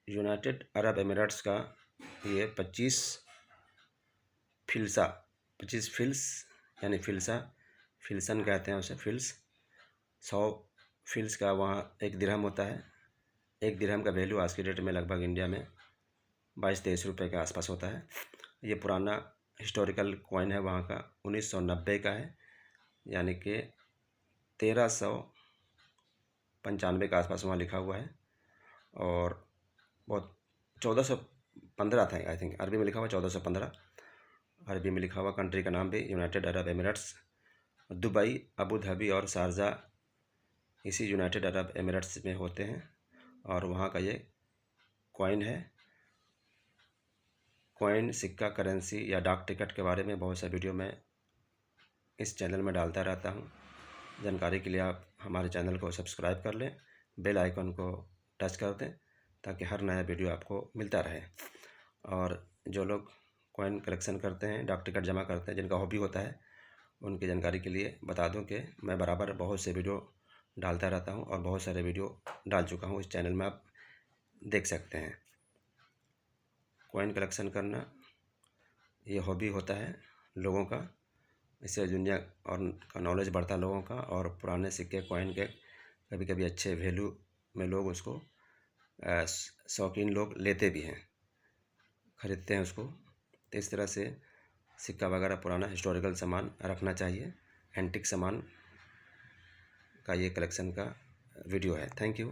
United Arab Emirates का ये 25 फिल्सा, 25 फिल्स यानी फिल्सा, फिल्सन कहते हैं उसे, फिल्स, 100 फिल्स का वहाँ 1 दिरहम होता है। 1 दिरहम का वैल्यू आज की डेट में लगभग इंडिया में 22-23 रुपये के आसपास होता है। ये पुराना हिस्टोरिकल कॉइन है वहाँ का, 1990 का है, यानी कि 1395 के आसपास वहाँ लिखा हुआ है। और बहुत 1415 था आई थिंक, अरबी में लिखा हुआ 1415, अरबी में लिखा हुआ। कंट्री का नाम भी United Arab Emirates. Dubai, Abu Dhabi और शारजा इसी यूनाइटेड अरब एमिरेट्स में होते हैं, और वहाँ का ये कॉइन है। कॉइन, सिक्का, करेंसी या डाक टिकट के बारे में बहुत सा वीडियो मैं इस चैनल में डालता रहता हूँ। जानकारी के लिए आप हमारे चैनल को सब्सक्राइब कर लें, बेल आइकन को टच कर दें, ताकि हर नया वीडियो आपको मिलता रहे। और जो लोग कॉइन कलेक्शन करते हैं, डाक टिकट जमा करते हैं, जिनका हॉबी होता है, उनकी जानकारी के लिए बता दूं कि मैं बराबर बहुत से वीडियो डालता रहता हूं, और बहुत सारे वीडियो डाल चुका हूं, इस चैनल में आप देख सकते हैं। कॉइन कलेक्शन करना ये हॉबी होता है लोगों का, इससे दुनिया और का नॉलेज बढ़ता है लोगों का। और पुराने सिक्के, कॉइन के कभी कभी अच्छे वैल्यू में लोग उसको शौकीन लोग लेते भी हैं, ख़रीदते हैं उसको। तो इस तरह से सिक्का वगैरह, पुराना हिस्टोरिकल सामान रखना चाहिए। एंटिक सामान का ये कलेक्शन का वीडियो है। Thank you.